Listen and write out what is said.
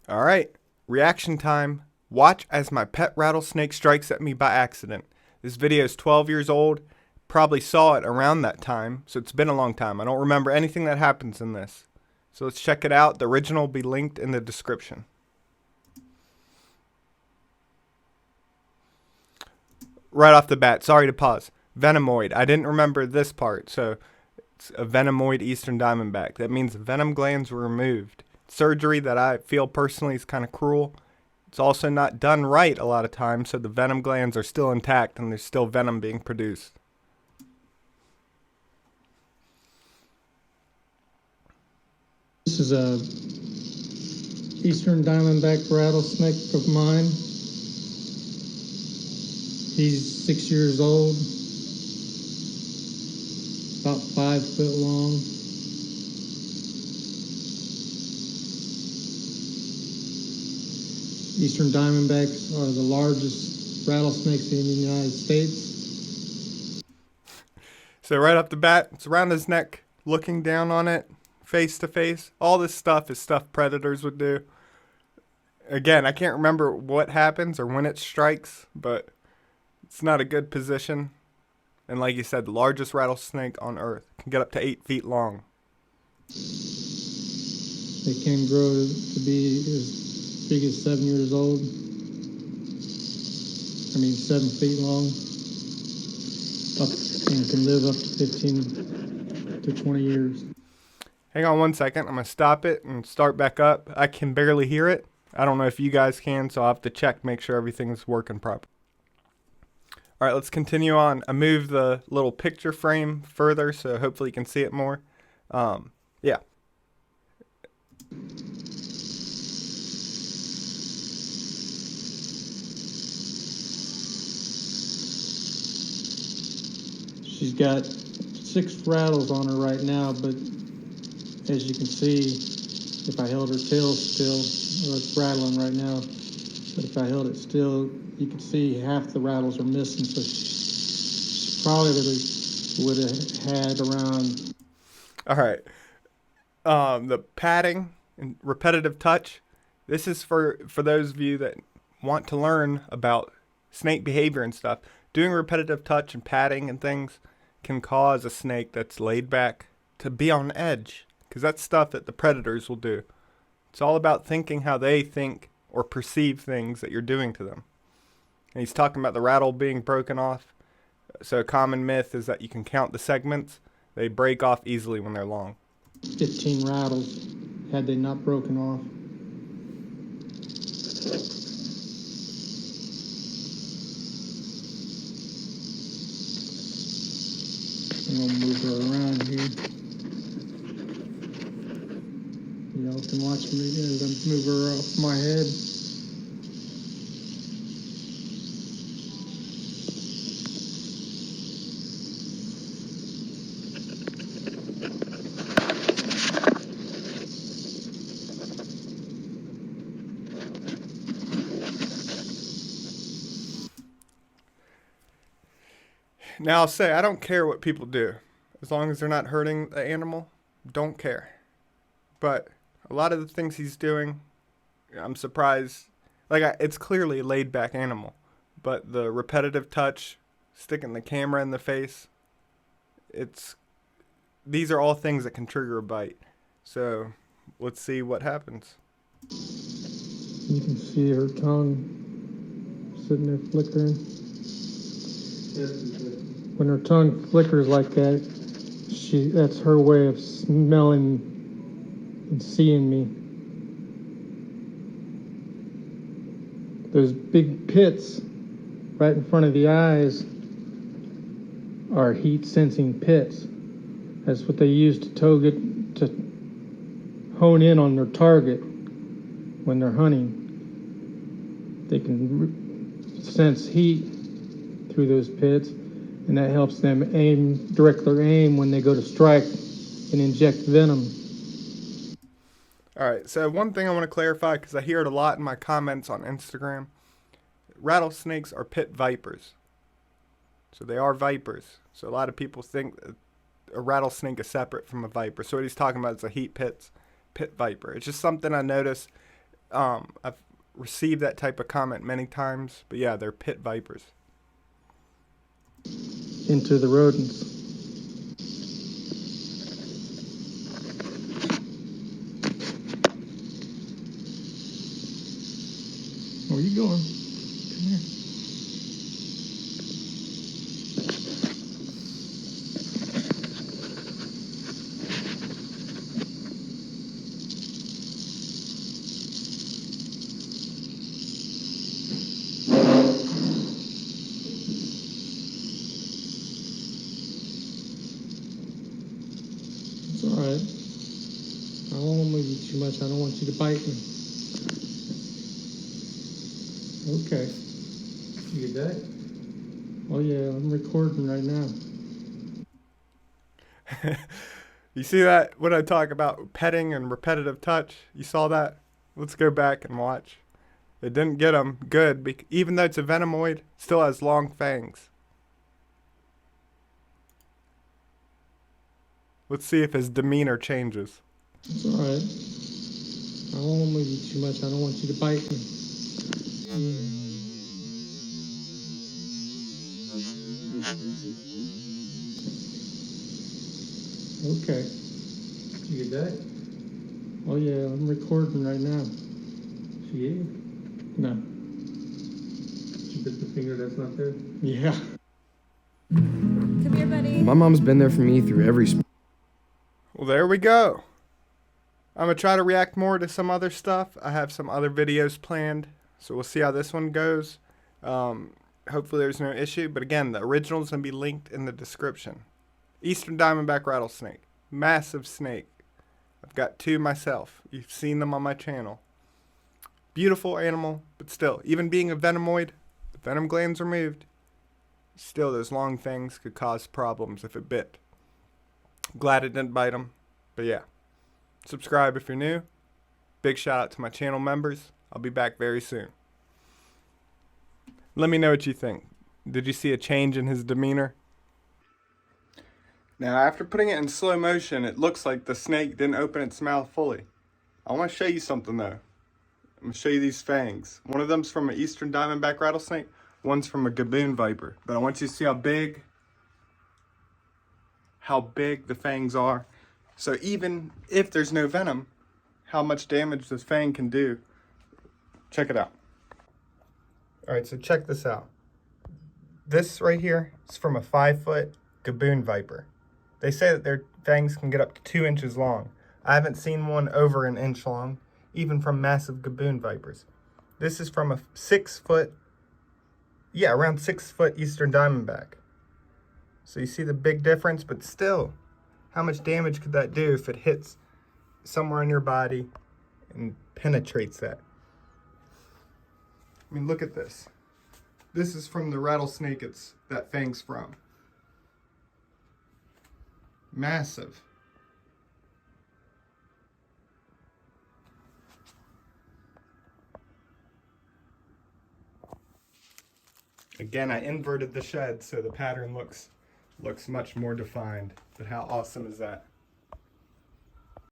All right, reaction time. Watch as my pet rattlesnake strikes at me by accident. This video is 12 years old. Probably saw it around that time, so it's been a long time. I don't remember anything that happens in this. So let's check it out. The original will be linked in the description. Right off the bat, sorry to pause. Venomoid. I didn't remember this part, so it's a venomoid eastern diamondback. That means venom glands were removed. Surgery that I feel personally is kind of cruel. It's also not done right a lot of times, so the venom glands are still intact and there's still venom being produced. This is a eastern diamondback rattlesnake of mine. He's 6 years old, about 5 foot long. Eastern diamondbacks are the largest rattlesnakes in the United States. So right off the bat, it's around his neck, looking down on it, face to face. All this stuff is stuff predators would do. Again, I can't remember what happens or when it strikes, but it's not a good position. And like you said, the largest rattlesnake on Earth can get up to 8 feet long. They can grow to be as big as 7 years old. 7 feet long. And can live up to 15 to 20 years. Hang on one second. I'm going to stop it and start back up. I can barely hear it. I don't know if you guys can, so I'll have to check, make sure everything's working properly. All right, let's continue on. I moved the little picture frame further, so hopefully you can see it more. Yeah. She's got 6 rattles on her right now, but as you can see, if I held her tail still, well, it's rattling right now, but if I held it still, you can see half the rattles are missing, so she probably would have had around... All right. The padding and repetitive touch, this is for those of you that want to learn about snake behavior and stuff. Doing repetitive touch and padding and things can cause a snake that's laid back to be on edge, because that's stuff that the predators will do. It's all about thinking how they think or perceive things that you're doing to them. And he's talking about the rattle being broken off. So a common myth is that you can count the segments. They break off easily when they're long. 15 rattles had they not broken off. I'm going to move her around here. Y'all can watch me as I move her off my head. Now I'll say, I don't care what people do. As long as they're not hurting the animal, don't care. But a lot of the things he's doing, I'm surprised. It's clearly a laid back animal. But the repetitive touch, sticking the camera in the face, these are all things that can trigger a bite. So let's see what happens. You can see her tongue sitting there flickering. When her tongue flickers like that, that's her way of smelling and seeing me. Those big pits right in front of the eyes are heat-sensing pits. That's what they use to hone in on their target when they're hunting. They can sense heat through those pits, and that helps them direct their aim when they go to strike and inject venom. All right, so one thing I want to clarify, because I hear it a lot in my comments on Instagram. Rattlesnakes are pit vipers. So they are vipers. So a lot of people think a rattlesnake is separate from a viper. So what he's talking about is a pit viper. It's just something I noticed. I've received that type of comment many times, but yeah, they're pit vipers. Into the rodents. Where are you going? Come here. It's alright. I won't move you too much. I don't want you to bite me. Okay. You get that? Oh yeah, I'm recording right now. You see that when I talk about petting and repetitive touch? You saw that? Let's go back and watch. It didn't get him good, even though it's a venomoid, it still has long fangs. Let's see if his demeanor changes. It's alright. I won't move you too much. I don't want you to bite me. Okay. You get that? Oh yeah, I'm recording right now. She is? No. She bit the finger that's not there? Yeah. Come here, buddy. My mom's been there for me through every Well, there we go. I'm going to try to react more to some other stuff. I have some other videos planned, so we'll see how this one goes. Hopefully there's no issue, but again, the original is going to be linked in the description. Eastern Diamondback Rattlesnake. Massive snake. I've got two myself. You've seen them on my channel. Beautiful animal, but still, even being a venomoid, the venom glands removed, still those long fangs could cause problems if it bit. Glad it didn't bite him, but yeah. Subscribe if you're new. Big shout out to my channel members. I'll be back very soon. Let me know what you think. Did you see a change in his demeanor? Now, after putting it in slow motion, it looks like the snake didn't open its mouth fully. I want to show you something though. I'm going to show you these fangs. One of them's from an Eastern Diamondback Rattlesnake. One's from a Gaboon Viper. But I want you to see how big the fangs are. So even if there's no venom, how much damage this fang can do. Check it out. Alright, so check this out. This right here is from a 5-foot Gaboon Viper. They say that their fangs can get up to 2 inches long. I haven't seen one over an inch long, even from massive Gaboon Vipers. This is from a 6-foot, around 6-foot Eastern Diamondback. So you see the big difference, but still, how much damage could that do if it hits somewhere in your body and penetrates that? I mean, look at this. This is from the rattlesnake that fang's from. Massive. Again, I inverted the shed so the pattern looks much more defined. But how awesome is that?